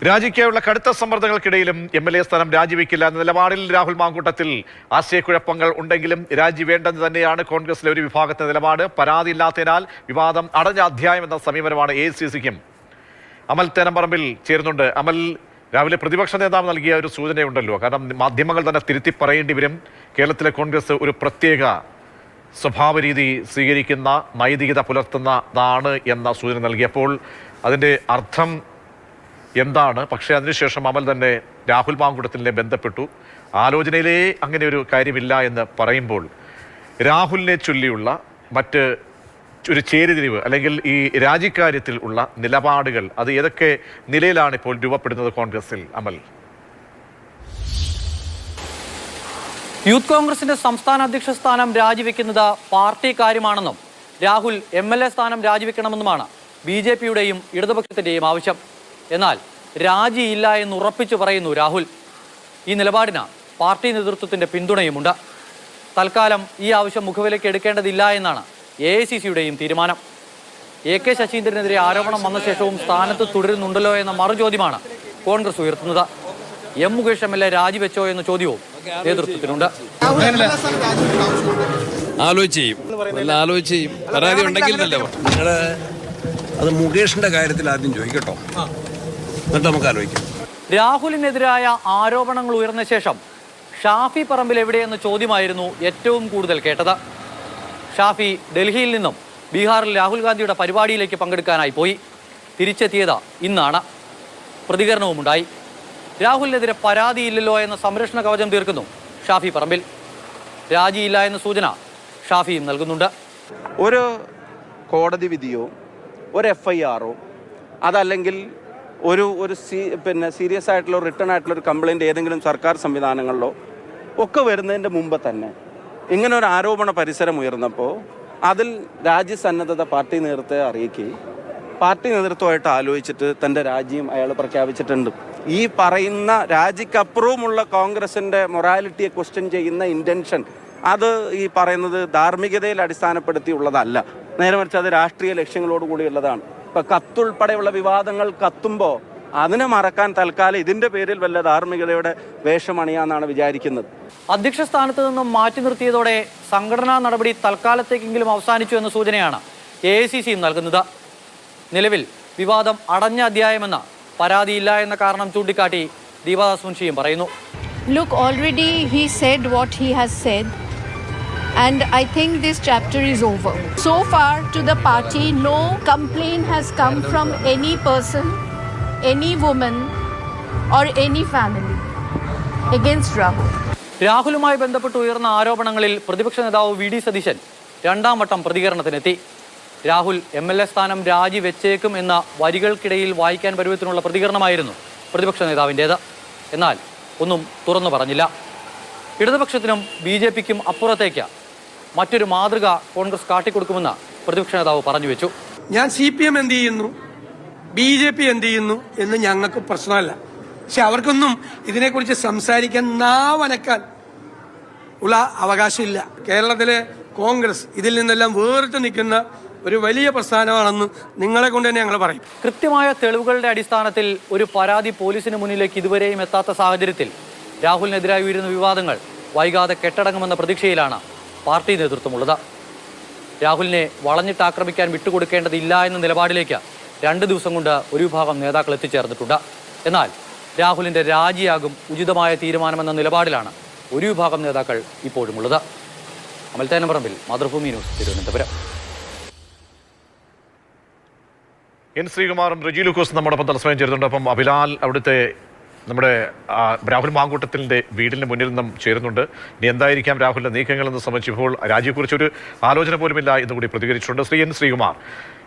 രാജിക്കായുള്ള കടുത്ത സമ്മർദ്ദങ്ങൾക്കിടയിലും MLA സ്ഥാനം രാജിവെക്കില്ല എന്ന നിലപാടിൽ രാഹുൽ മാങ്കൂട്ടത്തിൽ ആശയക്കുഴപ്പങ്ങൾ ഉണ്ടെങ്കിലും രാജി വേണ്ടെന്ന് തന്നെയാണ് കോൺഗ്രസിലെ ഒരു വിഭാഗത്തിന്റെ നിലപാട്. പരാതിയില്ലാത്തതിനാൽ വിവാദം അടഞ്ഞ അധ്യായം എന്ന സമീപനമാണ് AICCക്കും. അമൽ തേനമ്പറമ്പിൽ ചേരുന്നുണ്ട്. അമൽ, രാവിലെ പ്രതിപക്ഷ നേതാവ് നൽകിയ ഒരു സൂചനയുണ്ടല്ലോ, കാരണം മാധ്യമങ്ങൾ തന്നെ തിരുത്തി പറയേണ്ടി വരും. കേരളത്തിലെ കോൺഗ്രസ് ഒരു പ്രത്യേക സ്വഭാവ രീതി സ്വീകരിക്കുന്ന, നൈതികത പുലർത്തുന്നതാണ് എന്ന സൂചന നൽകിയപ്പോൾ അതിൻ്റെ അർത്ഥം എന്താണ്? പക്ഷേ അതിനുശേഷം അമൽ തന്നെ രാഹുൽ മാങ്കൂട്ടത്തിനെ ബന്ധപ്പെട്ടു. ആലോചനയിലേ അങ്ങനെ ഒരു കാര്യമില്ല എന്ന് പറയുമ്പോൾ രാഹുലിനെ ചൊല്ലിയുള്ള മറ്റ് ഒരു ചേരിതിരിവ് അല്ലെങ്കിൽ ഈ രാജിക്കാര്യത്തിൽ ഉള്ള നിലപാടുകൾ അത് ഏതൊക്കെ നിലയിലാണ് ഇപ്പോൾ രൂപപ്പെടുന്നത് കോൺഗ്രസിൽ? അമൽ, യൂത്ത് കോൺഗ്രസിന്റെ സംസ്ഥാന അധ്യക്ഷ സ്ഥാനം രാജിവെക്കുന്നത് പാർട്ടി കാര്യമാണെന്നും രാഹുൽ MLA സ്ഥാനം രാജിവെക്കണമെന്നുമാണ് BJPയുടെയും ഇടതുപക്ഷത്തിന്റെയും ആവശ്യം. എന്നാൽ രാജിയില്ല എന്ന് ഉറപ്പിച്ചു പറയുന്നു രാഹുൽ. ഈ നിലപാടിന് പാർട്ടി നേതൃത്വത്തിന്റെ പിന്തുണയുമുണ്ട്. തൽക്കാലം ഈ ആവശ്യം മുഖവിലേക്ക് എടുക്കേണ്ടതില്ല എന്നാണ് AICCയുടെയും തീരുമാനം. AK ശശീന്ദ്രനെതിരെ ആരോപണം വന്ന ശേഷവും സ്ഥാനത്ത് തുടരുന്നുണ്ടല്ലോ എന്ന മറുചോദ്യമാണ് കോൺഗ്രസ് ഉയർത്തുന്നത്. M മുകേഷ് MLA രാജിവെച്ചോ എന്ന ചോദ്യവും നേതൃത്വത്തിനുണ്ട്. പരാതി ഉണ്ടെങ്കിലല്ലോ നിങ്ങള് അത് മുകേഷിന്റെ കാര്യത്തിൽ ആദ്യം ചോദിക്കട്ടോ, എന്നിട്ട് നമുക്ക് ആലോചിക്കാം. രാഹുലിനെതിരായ ആരോപണങ്ങൾ ഉയർന്ന ശേഷം ഷാഫി പറമ്പിൽ എവിടെയെന്ന ചോദ്യമായിരുന്നു ഏറ്റവും കൂടുതൽ കേട്ടത്. ഷാഫി ഡൽഹിയിൽ നിന്നും ബീഹാറിൽ രാഹുൽ ഗാന്ധിയുടെ പരിപാടിയിലേക്ക് പങ്കെടുക്കാനായി പോയി. തിരിച്ചെത്തിയത് ഇന്നാണ്. പ്രതികരണവുമുണ്ടായി. രാഹുലിനെതിരെ പരാതിയില്ലല്ലോ എന്ന സംരക്ഷണ കവചം തീർക്കുന്നു ഷാഫി പറമ്പിൽ. രാജിയില്ല എന്ന സൂചന ഷാഫിയും നൽകുന്നുണ്ട്. ഒരു കോടതി വിധിയോ ഒരു FIRO അതല്ലെങ്കിൽ ഒരു സീരിയസ് ആയിട്ടുള്ള റിട്ടേൺ ആയിട്ടുള്ള ഒരു കംപ്ലയിൻറ്റ് ഏതെങ്കിലും സർക്കാർ സംവിധാനങ്ങളിലോ ഒക്കെ വരുന്നതിൻ്റെ മുമ്പ് തന്നെ ഇങ്ങനെ ഒരു ആരോപണ പരിസരം ഉയർന്നപ്പോൾ അതിൽ രാജ്യസന്നദ്ധത പാർട്ടി നേതൃത്വത്തെ അറിയിക്കുകയും പാർട്ടി നേതൃത്വമായിട്ട് ആലോചിച്ചിട്ട് തൻ്റെ രാജിയും അയാൾ പ്രഖ്യാപിച്ചിട്ടുണ്ട്. ഈ പറയുന്ന രാജിക്കപ്പുറവുമുള്ള കോൺഗ്രസിൻ്റെ മൊറാലിറ്റിയെ ക്വസ്റ്റ്യൻ ചെയ്യുന്ന ഇൻറ്റൻഷൻ അത് ഈ പറയുന്നത് ധാർമ്മികതയിൽ അടിസ്ഥാനപ്പെടുത്തിയുള്ളതല്ല. നേരെ മറിച്ച് അത് രാഷ്ട്രീയ ലക്ഷ്യങ്ങളോട് കൂടിയുള്ളതാണ്. ഇപ്പം കത്തുൾപ്പെടെയുള്ള വിവാദങ്ങൾ കത്തുമ്പോൾ അതിനെ മറക്കാൻ തൽക്കാലം ഇതിൻ്റെ പേരിൽ വല്ല ധാർമ്മികതയുടെ വേഷമണിയാന്നാണ് വിചാരിക്കുന്നത്. അധ്യക്ഷ സ്ഥാനത്ത് നിന്നും മാറ്റി നിർത്തിയതോടെ സംഘടനാ നടപടി തൽക്കാലത്തേക്കെങ്കിലും അവസാനിച്ചു എന്ന സൂചനയാണ് AICC നൽകുന്നത്. നിലവിൽ വിവാദം അടഞ്ഞ അധ്യായമെന്ന പരാതിയില്ല എന്ന കാരണം ചൂണ്ടിക്കാട്ടി ദീപാദാസ് മുൻഷിയും പറയുന്നു. Look, already he said what he has said, and I think this chapter is over. So far to the party, no complaint has come from any person, any woman or any family against Rahul. രാഹുലുമായി ബന്ധപ്പെട്ട് ഉയർന്ന ആരോപണങ്ങളിൽ പ്രതിപക്ഷ നേതാവ് VD Satheesan രണ്ടാം വട്ടം പ്രതികരണത്തിനെത്തി. Rahul MLA സ്ഥാനം രാജിവെച്ചേക്കും എന്ന വരികൾക്കിടയിൽ വായിക്കാൻ പരുവത്തിനുള്ള പ്രതികരണമായിരുന്നു പ്രതിപക്ഷ നേതാവിൻ്റേത്. എന്നാൽ ഒന്നും തുറന്നു പറഞ്ഞില്ല. ഇടതുപക്ഷത്തിനും BJPക്കും അപ്പുറത്തേക്ക് മറ്റൊരു മാതൃക കോൺഗ്രസ് കാട്ടിക്കൊടുക്കുമെന്ന് പ്രതിപക്ഷ നേതാവ് പറഞ്ഞു വെച്ചു. ഞാൻ CPM എന്ത് ചെയ്യുന്നു, BJP എന്ത് ചെയ്യുന്നു എന്ന് ഞങ്ങൾക്ക് പ്രശ്നമല്ല. പക്ഷെ അവർക്കൊന്നും ഇതിനെക്കുറിച്ച് സംസാരിക്കാൻ, നാവനക്കാൻ ഉള്ള അവകാശമില്ല. കേരളത്തിലെ കോൺഗ്രസ് ഇതിൽ നിന്നെല്ലാം വേറിട്ട് നിൽക്കുന്ന ഒരു വലിയ പ്രസ്ഥാനമാണെന്ന് നിങ്ങളെ കൊണ്ട് തന്നെ ഞങ്ങൾ പറയും. കൃത്യമായ തെളിവുകളുടെ അടിസ്ഥാനത്തിൽ ഒരു പരാതി പോലീസിന് മുന്നിലേക്ക് ഇതുവരെയും എത്താത്ത സാഹചര്യത്തിൽ രാഹുലിനെതിരായി ഉയരുന്ന വിവാദങ്ങൾ വൈകാതെ കെട്ടടങ്ങുമെന്ന പ്രതീക്ഷയിലാണ് പാർട്ടി നേതൃത്വമുള്ളത്. രാഹുലിനെ വളഞ്ഞിട്ട് ആക്രമിക്കാൻ വിട്ടുകൊടുക്കേണ്ടതില്ല എന്ന നിലപാടിലേക്ക് 2 ദിവസം കൊണ്ട് ഒരു വിഭാഗം നേതാക്കൾ എത്തിച്ചേർന്നിട്ടുണ്ട്. എന്നാൽ രാഹുലിന്റെ രാജിയാകും ഉചിതമായ തീരുമാനമെന്ന നിലപാടിലാണ് ഒരു വിഭാഗം നേതാക്കൾ ഇപ്പോഴുമുള്ളത്. അമൽ തേനമ്പറമ്പിൽ, മാതൃഭൂമി ന്യൂസ്, തിരുവനന്തപുരം. N. ശ്രീകുമാറും റെജി ലൂക്കോസും നമ്മോടൊപ്പം തലസ്മയം ചേരുന്നുണ്ട്. അപ്പം അഭിലാൽ അവിടുത്തെ നമ്മുടെ രാഹുൽ മാങ്കൂട്ടത്തിൻ്റെ വീടിന് മുന്നിൽ നിന്നും ചേരുന്നുണ്ട്. ഇനി എന്തായിരിക്കാം രാഹുലിൻ്റെ നീക്കങ്ങളെന്ന് സംബന്ധിച്ച് ഇപ്പോൾ രാജിയെക്കുറിച്ചൊരു ആലോചന പോലുമില്ല എന്നുകൂടി പ്രതികരിച്ചിട്ടുണ്ട്. ശ്രീ N. ശ്രീകുമാർ,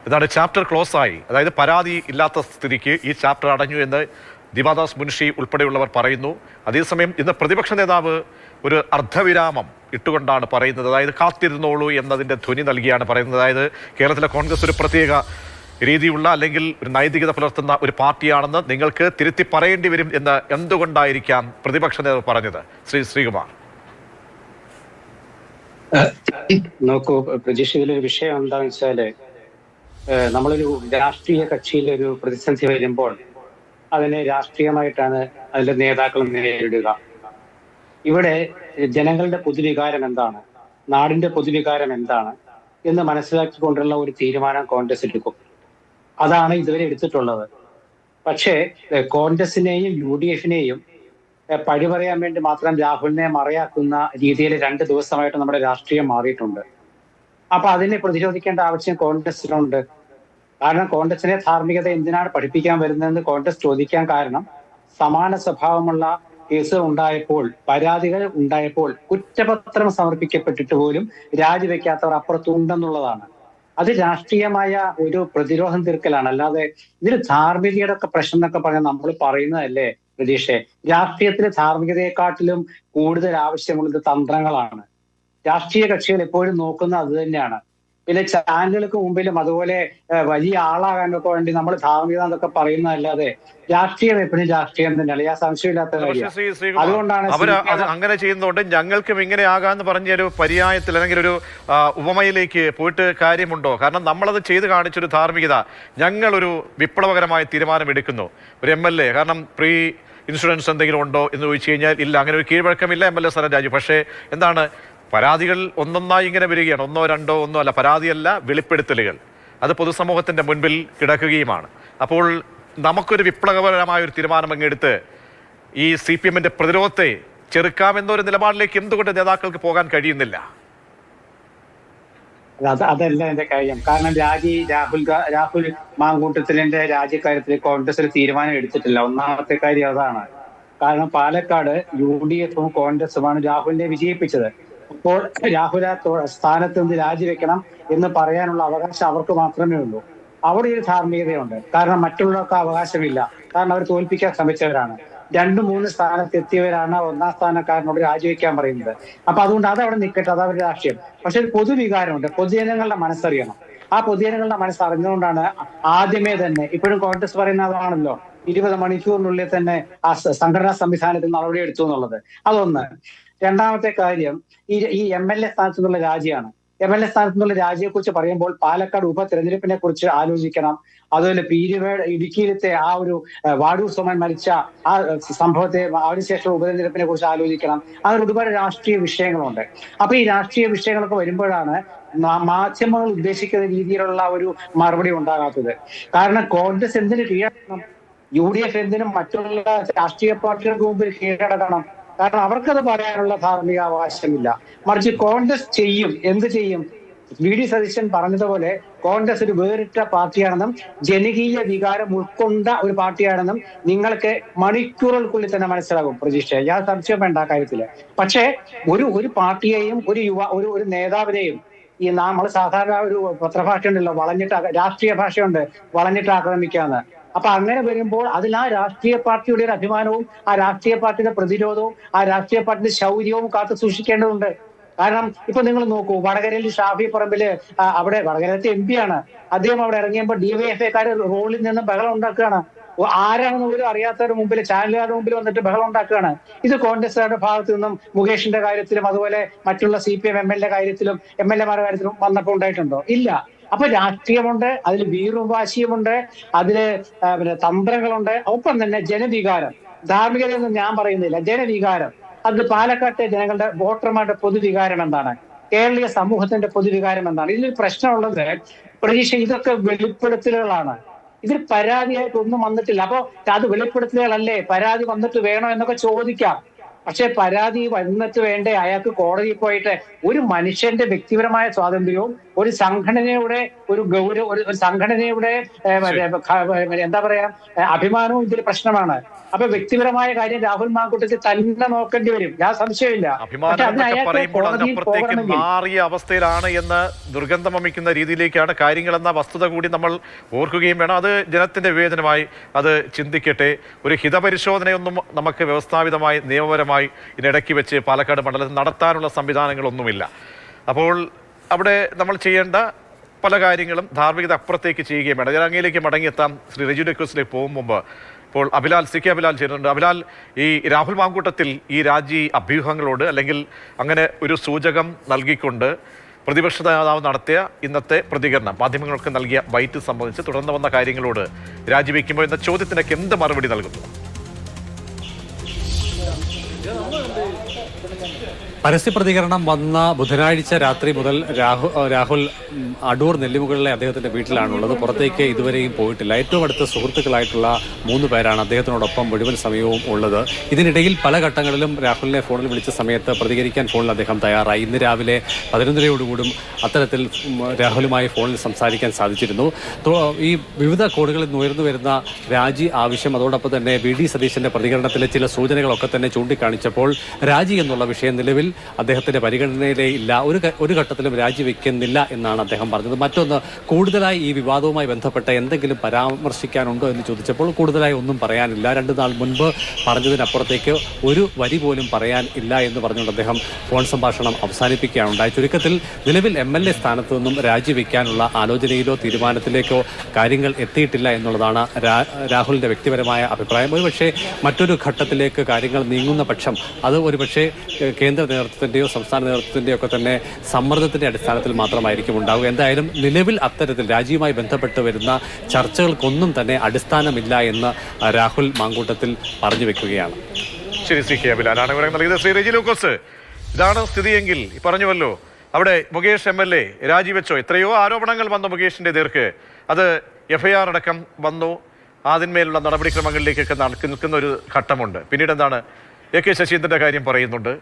ഇതാണ് ചാപ്റ്റർ ക്ലോസ് ആയി, അതായത് പരാതി ഇല്ലാത്ത സ്ഥിതിക്ക് ഈ ചാപ്റ്റർ അടഞ്ഞു എന്ന് ദീപാദാസ് മുൻഷി ഉൾപ്പെടെയുള്ളവർ പറയുന്നു. അതേസമയം ഇന്ന് പ്രതിപക്ഷ നേതാവ് ഒരു അർദ്ധവിരാമം ഇട്ടുകൊണ്ടാണ് പറയുന്നത്, അതായത് കാത്തിരുന്നോളൂ എന്നതിൻ്റെ ധ്വനി നൽകിയാണ് പറയുന്നത്. അതായത് കേരളത്തിലെ കോൺഗ്രസ് ഒരു പ്രത്യേക രീതിയുള്ള അല്ലെങ്കിൽ ഒരു നൈതികത പുലർത്തുന്ന ഒരു പാർട്ടിയാണെന്ന് നിങ്ങൾക്ക് തിരുത്തി പറയേണ്ടി വരും എന്ന് എന്തുകൊണ്ടായിരിക്കാം പ്രതിപക്ഷ നേതാവ് പറഞ്ഞത്? ശ്രീകുമാർ, നോക്കൂ പ്രജീഷ്, ഇതിലൊരു വിഷയം എന്താണെന്ന് വെച്ചാല് നമ്മളൊരു രാഷ്ട്രീയ കക്ഷിയിൽ ഒരു പ്രതിസന്ധി വരുമ്പോൾ അതിനെ രാഷ്ട്രീയമായിട്ടാണ് അതിന്റെ നേതാക്കൾ നേരിടുക. ഇവിടെ ജനങ്ങളുടെ പൊതുവികാരം എന്താണ്, നാടിന്റെ പൊതുവികാരം എന്താണ് എന്ന് മനസ്സിലാക്കിക്കൊണ്ടുള്ള ഒരു തീരുമാനം കോൺഗ്രസ് എടുക്കും. അതാണ് ഇതുവരെ എടുത്തിട്ടുള്ളത്. പക്ഷേ കോൺഗ്രസിനെയും UDF-നെയും പഴി പറയാൻ വേണ്ടി മാത്രം രാഹുലിനെ മറയാക്കുന്ന രീതിയിൽ 2 ദിവസമായിട്ട് നമ്മുടെ രാഷ്ട്രീയം മാറിയിട്ടുണ്ട്. അപ്പൊ അതിനെ പ്രതിരോധിക്കേണ്ട ആവശ്യം കോൺഗ്രസിനുണ്ട്. കാരണം കോൺഗ്രസിനെ ധാർമ്മികത എന്തിനാണ് പഠിപ്പിക്കാൻ വരുന്നതെന്ന് കോൺഗ്രസ് ചോദിക്കാൻ കാരണം സമാന സ്വഭാവമുള്ള കേസുകൾ ഉണ്ടായപ്പോൾ, പരാതികൾ ഉണ്ടായപ്പോൾ കുറ്റപത്രം സമർപ്പിക്കപ്പെട്ടിട്ട് പോലും രാജിവെക്കാത്തവർ അപ്പുറത്തുണ്ടെന്നുള്ളതാണ്. അത് രാഷ്ട്രീയമായ ഒരു പ്രതിരോധം തീർക്കലാണ്. അല്ലാതെ ഇതിൽ ധാർമ്മികതയുടെ ഒക്കെ പ്രശ്നം എന്നൊക്കെ പറഞ്ഞാൽ നമ്മൾ പറയുന്നതല്ലേ പ്രതീക്ഷയെ. രാഷ്ട്രീയത്തിൽ ധാർമ്മികതയെക്കാട്ടിലും കൂടുതൽ ആവശ്യമുള്ളത് തന്ത്രങ്ങളാണ്. രാഷ്ട്രീയ കക്ഷികൾ എപ്പോഴും നോക്കുന്നത് അത് തന്നെയാണ്. പിന്നെ ചാനലുകൾക്ക് മുമ്പിലും അതുപോലെ വലിയ ആളാകാനൊക്കെ വേണ്ടി നമ്മൾ ധാർമ്മികത എന്നൊക്കെ പറയുന്നതല്ലാതെ രാഷ്ട്രീയം എപ്പോഴും രാഷ്ട്രീയം തന്നെയാണ്. ഞാൻ സംശയമില്ലാത്ത കാര്യം. അതുകൊണ്ടാണ് അവർ അങ്ങനെ ചെയ്യുന്നതുകൊണ്ട് ഞങ്ങൾക്കും ഇങ്ങനെ ആകാന്ന് പറഞ്ഞ ഒരു പര്യായത്തിൽ അല്ലെങ്കിൽ ഒരു ഉപമയിലേക്ക് പോയിട്ട് കാര്യമുണ്ടോ? കാരണം നമ്മളത് ചെയ്ത് കാണിച്ചൊരു ധാർമ്മികത, ഞങ്ങളൊരു വിപ്ലവകരമായ തീരുമാനം എടുക്കുന്നു. ഒരു MLA കാരണം പ്രീ ഇൻഷുറൻസ് എന്തെങ്കിലും ഉണ്ടോ എന്ന് ചോദിച്ചു കഴിഞ്ഞാൽ ഇല്ല, അങ്ങനെ ഒരു കീഴ്വഴക്കമില്ല MLA സ്ഥാനം രാജു. പക്ഷേ എന്താണ്, പരാതികൾ ഒന്നൊന്നായി ഇങ്ങനെ വരികയാണ്. 1, 2 ഒന്നോ അല്ല, പരാതിയല്ല, വെളിപ്പെടുത്തലുകൾ. അത് പൊതുസമൂഹത്തിന്റെ മുൻപിൽ കിടക്കുകയുമാണ്. അപ്പോൾ നമുക്കൊരു വിപ്ലവകരമായ ഒരു തീരുമാനം അങ്ങെടുത്ത് ഈ CPM-ന്റെ പ്രതിരോധത്തെ ചെറുക്കാമെന്നൊരു നിലപാടിലേക്ക് എന്തുകൊണ്ട് നേതാക്കൾക്ക് പോകാൻ കഴിയുന്നില്ല? അതല്ല എന്റെ കാര്യം. കാരണം രാഹുൽ മാങ്കൂട്ടത്തിലിന്റെ രാജിക്കാര്യത്തിൽ കോൺഗ്രസ് ഒരു തീരുമാനം എടുത്തിട്ടില്ല. ഒന്നാമത്തെ കാര്യം അതാണ്. കാരണം പാലക്കാട് UDF-ഉം കോൺഗ്രസുമാണ് രാഹുലിനെ വിജയിപ്പിച്ചത്. അപ്പോൾ രാഹുൽ സ്ഥാനത്ത് നിന്ന് രാജിവെക്കണം എന്ന് പറയാനുള്ള അവകാശം അവർക്ക് മാത്രമേ ഉള്ളൂ. അവിടെ ഒരു ധാർമ്മികതയുണ്ട്. കാരണം മറ്റുള്ളവർക്ക് അവകാശമില്ല. കാരണം അവർ തോൽപ്പിക്കാൻ ശ്രമിച്ചവരാണ്. 2-3 സ്ഥാനത്ത് എത്തിയവരാണ് 1ാം സ്ഥാനക്കാരനോട് രാജിവെക്കാൻ പറയുന്നത്. അപ്പൊ അതുകൊണ്ട് അതവിടെ നിൽക്കട്ടെ, അതവരുടെ രാഷ്ട്രീയം. പക്ഷെ ഒരു പൊതുവികാരമുണ്ട്. പൊതുജനങ്ങളുടെ മനസ്സറിയണം. ആ പൊതുജനങ്ങളുടെ മനസ്സറിഞ്ഞുകൊണ്ടാണ് ആദ്യമേ തന്നെ, ഇപ്പോഴും കോൺഗ്രസ് പറയുന്നതാണല്ലോ, 20 മണിക്കൂറിനുള്ളിൽ തന്നെ ആ സംഘടനാ സംവിധാനത്തിൽ നടപടിയെടുത്തു എന്നുള്ളത്. അതൊന്ന്. രണ്ടാമത്തെ കാര്യം ഈ MLA സ്ഥാനത്തു നിന്നുള്ള രാജിയാണ്. MLA സ്ഥാനത്തു നിന്നുള്ള രാജിയെക്കുറിച്ച് പറയുമ്പോൾ പാലക്കാട് ഉപതെരഞ്ഞെടുപ്പിനെ കുറിച്ച് ആലോചിക്കണം. അതുപോലെ പീരുമേട് ഇടുക്കിയിലത്തെ ആ ഒരു വാടൂർ സോമൻ മരിച്ച ആ സംഭവത്തെ, അതിനുശേഷം ഉപതെരഞ്ഞെടുപ്പിനെ കുറിച്ച് ആലോചിക്കണം. അങ്ങനെ ഒരുപാട് രാഷ്ട്രീയ വിഷയങ്ങളുണ്ട്. അപ്പൊ ഈ രാഷ്ട്രീയ വിഷയങ്ങളൊക്കെ വരുമ്പോഴാണ് മാധ്യമങ്ങൾ ഉദ്ദേശിക്കുന്ന രീതിയിലുള്ള ഒരു മറുപടി ഉണ്ടാകാത്തത്. കാരണം കോൺഗ്രസ് എന്തിനു കീഴടക്കണം, UDF എന്തിനും മറ്റുള്ള രാഷ്ട്രീയ പാർട്ടികൾക്ക് മുമ്പിൽ കീഴടക്കണം. കാരണം അവർക്കത് പറയാനുള്ള ധാർമ്മിക അവകാശമില്ല. മറിച്ച് കോൺഗ്രസ് ചെയ്യും. എന്ത് ചെയ്യും? VD സതീശൻ പറഞ്ഞതുപോലെ കോൺഗ്രസ് ഒരു വേറിട്ട പാർട്ടിയാണെന്നും ജനകീയ വികാരം ഉൾക്കൊണ്ട ഒരു പാർട്ടിയാണെന്നും നിങ്ങൾക്ക് മണിക്കൂറുകൾക്കുള്ളിൽ തന്നെ മനസ്സിലാകും പ്രതീക്ഷ. ഞാൻ സംശയം വേണ്ട ആ കാര്യത്തില്. പക്ഷേ ഒരു പാർട്ടിയെയും ഒരു നേതാവിനെയും ഈ നമ്മൾ സാധാരണ ഒരു പത്രഭാഷ ഉണ്ടല്ലോ, രാഷ്ട്രീയ ഭാഷയുണ്ട്, വളഞ്ഞിട്ട് ആക്രമിക്കാന്ന്. അപ്പൊ അങ്ങനെ വരുമ്പോൾ അതിൽ ആ രാഷ്ട്രീയ പാർട്ടിയുടെ ഒരു അഭിമാനവും ആ രാഷ്ട്രീയ പാർട്ടിയുടെ പ്രതിരോധവും ആ രാഷ്ട്രീയ പാർട്ടിയുടെ ശൗര്യവും കാത്തു സൂക്ഷിക്കേണ്ടതുണ്ട്. കാരണം ഇപ്പൊ നിങ്ങൾ നോക്കൂ, വടകരയിൽ ഷാഫി പറമ്പില്, അവിടെ വടകരത്തെ MP ആണ് അദ്ദേഹം. അവിടെ ഇറങ്ങിയപ്പോൾ DYFIക്കാര് റോളിൽ നിന്ന് ബഹളം ഉണ്ടാക്കുകയാണ്. ആരാണെന്ന് പോലും അറിയാത്തവരുടെ മുമ്പിൽ, ചാനലുകാരുടെ മുമ്പിൽ വന്നിട്ട് ബഹളം ഉണ്ടാക്കുകയാണ്. ഇത് കോൺഗ്രസുകാരുടെ ഭാഗത്തു നിന്നും മുകേഷിന്റെ കാര്യത്തിലും അതുപോലെ മറ്റുള്ള CPM MLA കാര്യത്തിലും MLA-മാരുടെ കാര്യത്തിലും വന്നപ്പോൾ ഉണ്ടായിട്ടുണ്ടോ? ഇല്ല. അപ്പൊ രാഷ്ട്രീയമുണ്ട്, അതിൽ വീറും വാശിയുമുണ്ട്, അതില് തന്ത്രങ്ങളുണ്ട്. ഒപ്പം തന്നെ ജനവികാരം, ധാർമ്മികതയൊന്നും ഞാൻ പറയുന്നില്ല, ജനവികാരം. അത് പാലക്കാട്ടെ ജനങ്ങളുടെ വോട്ടർമാരുടെ പൊതുവികാരം എന്താണ്, കേരളീയ സമൂഹത്തിന്റെ പൊതുവികാരം എന്താണ്? ഇതിലൊരു പ്രശ്നമുള്ളത് പ്രതീക്ഷ, ഇതൊക്കെ വെളിപ്പെടുത്തലുകളാണ്. ഇതിൽ പരാതിയായിട്ട് ഒന്നും വന്നിട്ടില്ല. അപ്പൊ അത് വെളിപ്പെടുത്തലുകളല്ലേ, പരാതി വന്നിട്ട് വേണോ എന്നൊക്കെ ചോദിക്കാം. പക്ഷെ പരാതി വന്നിട്ട് വേണ്ടേ അയാൾക്ക് കോടതിയിൽ പോയിട്ട്? ഒരു മനുഷ്യന്റെ വ്യക്തിപരമായ സ്വാതന്ത്ര്യവും ഒരു സംഘടനയുടെ ഒരു ഗൗരവ, ഒരു സംഘടനയുടെ എന്താ പറയാ, അഭിമാനവും ഇതിൽ പ്രശ്നമാണ്. അപ്പൊ വ്യക്തിപരമായ കാര്യം രാഹുൽ മാങ്കൂട്ടത്തിൽ തന്നെ നോക്കേണ്ടി വരും, ഞാൻ സംശയമില്ല. അപ്പുറത്തേക്ക് മാറിയ അവസ്ഥയിലാണ് എന്ന് ദുർഗന്ധം വമിക്കുന്ന രീതിയിലേക്കാണ് കാര്യങ്ങളെന്ന വസ്തുത കൂടി നമ്മൾ ഓർക്കുകയും വേണം. അത് ജനത്തിന്റെ വിവേചനമായി അത് ചിന്തിക്കട്ടെ. ഒരു ഹിതപരിശോധനയൊന്നും നമുക്ക് വ്യവസ്ഥാപിതമായി നിയമപരമായി ഇതിനിടയ്ക്ക് വെച്ച് പാലക്കാട് മണ്ഡലത്തിൽ നടത്താനുള്ള സംവിധാനങ്ങളൊന്നുമില്ല. അപ്പോൾ അവിടെ നമ്മൾ ചെയ്യേണ്ട പല കാര്യങ്ങളും ധാർമ്മികത അപ്പുറത്തേക്ക് ചെയ്യുകയും വേണം. ഞാൻ അങ്ങയിലേക്ക് മടങ്ങിയെത്താം. ശ്രീ റെജി ഡെക്രൂസിലേക്ക് പോകും മുമ്പ് ഇപ്പോൾ CK അബിലാൽ ചേരുന്നുണ്ട്. അബിലാൽ, ഈ രാഹുൽ മാങ്കൂട്ടത്തിൽ ഈ രാജി അഭ്യൂഹങ്ങളോട് അല്ലെങ്കിൽ അങ്ങനെ ഒരു സൂചകം നൽകിക്കൊണ്ട് പ്രതിപക്ഷ നേതാവ് നടത്തിയ ഇന്നത്തെ പ്രതികരണം, മാധ്യമങ്ങൾക്ക് നൽകിയ ബൈറ്റ് സംബന്ധിച്ച് തുടർന്ന് വന്ന കാര്യങ്ങളോട് രാജിവെക്കുമ്പോൾ എന്ന ചോദ്യത്തിനൊക്കെ എന്ത് മറുപടി നൽകുന്നു? പരസ്യ പ്രതികരണം വന്ന ബുധനാഴ്ച രാത്രി മുതൽ രാഹുൽ അടൂർ നെല്ലിമുകളിലെ അദ്ദേഹത്തിന്റെ വീട്ടിലാണുള്ളത്. പുറത്തേക്ക് ഇതുവരെയും പോയിട്ടില്ല. ഏറ്റവും അടുത്ത സുഹൃത്തുക്കളായിട്ടുള്ള 3 പേരാണ് അദ്ദേഹത്തിനോടൊപ്പം മുഴുവൻ സമയവും ഉള്ളത്. ഇതിനിടയിൽ പല ഘട്ടങ്ങളിലും രാഹുലിനെ ഫോണിൽ വിളിച്ച സമയത്ത് പ്രതികരിക്കാൻ ഫോണിൽ അദ്ദേഹം തയ്യാറായി. ഇന്ന് രാവിലെ 11:30 അത്തരത്തിൽ രാഹുലുമായി ഫോണിൽ സംസാരിക്കാൻ സാധിച്ചിരുന്നു. ഈ വിവിധ കോണുകളിൽ നിന്ന് ഉയർന്നു വരുന്ന രാജി ആവശ്യം, അതോടൊപ്പം തന്നെ വി ഡി സതീശന്റെ പ്രതികരണത്തിലെ ചില സൂചനകളൊക്കെ തന്നെ ചൂണ്ടിക്കാണിച്ചപ്പോൾ രാജി എന്നുള്ള വിഷയം നിലവിൽ അദ്ദേഹത്തിന്റെ പരിഗണനയിലേ ഇല്ല, ഒരു ഘട്ടത്തിലും രാജിവെക്കുന്നില്ല എന്നാണ് അദ്ദേഹം പറഞ്ഞത്. മറ്റൊന്ന്, കൂടുതലായി ഈ വിവാദവുമായി ബന്ധപ്പെട്ട എന്തെങ്കിലും പരാമർശിക്കാനുണ്ടോ എന്ന് ചോദിച്ചപ്പോൾ കൂടുതലായി ഒന്നും പറയാനില്ല, 2 നാൾ മുൻപ് പറഞ്ഞതിനപ്പുറത്തേക്ക് ഒരു വരി പോലും പറയാൻ ഇല്ല എന്ന് പറഞ്ഞുകൊണ്ട് അദ്ദേഹം ഫോൺ സംഭാഷണം അവസാനിപ്പിക്കുകയാണ് ഉണ്ടായി. ചുരുക്കത്തിൽ നിലവിൽ MLA സ്ഥാനത്ത് നിന്നും രാജിവെക്കാനുള്ള ആലോചനയിലോ തീരുമാനത്തിലേക്കോ കാര്യങ്ങൾ എത്തിയിട്ടില്ല എന്നുള്ളതാണ് രാഹുലിന്റെ വ്യക്തിപരമായ അഭിപ്രായം. ഒരുപക്ഷെ മറ്റൊരു ഘട്ടത്തിലേക്ക് കാര്യങ്ങൾ നീങ്ങുന്ന പക്ഷം അത് ഒരുപക്ഷെ കേന്ദ്ര നേതൃത്വത്തിന്റെയോ സംസ്ഥാന നേതൃത്വത്തിന്റെയോ ഒക്കെ തന്നെ സമ്മർദ്ദത്തിന്റെ അടിസ്ഥാനത്തിൽ മാത്രമായിരിക്കും ഉണ്ടാവുക. എന്തായാലും നിലവിൽ അത്തരത്തിൽ രാജിയുമായി ബന്ധപ്പെട്ട് വരുന്ന ചർച്ചകൾക്കൊന്നും തന്നെ അടിസ്ഥാനമില്ല എന്ന് രാഹുൽ മാങ്കൂട്ടത്തിൽ പറഞ്ഞു വെക്കുകയാണ്. ശരി, ശ്രീ കെ അഭിലാലാണ് വിവരം നൽകിയത്. ശ്രീ റെജി ലൂക്കോസ്, ഇതാണ് സ്ഥിതിയെങ്കിൽ പറഞ്ഞുവല്ലോ, അവിടെ മുകേഷ് MLA രാജിവെച്ചോ? എത്രയോ ആരോപണങ്ങൾ വന്നു മുകേഷിന്റെ നേർക്ക്. അത് FIR അടക്കം വന്നു. അതിന്മേലുള്ള നടപടിക്രമങ്ങളിലേക്കൊക്കെ നിൽക്കുന്ന ഒരു ഘട്ടമുണ്ട്. പിന്നീട് എന്താണ്, AK ശശീന്ദ്രന്റെ കാര്യം പറയുന്നുണ്ട്,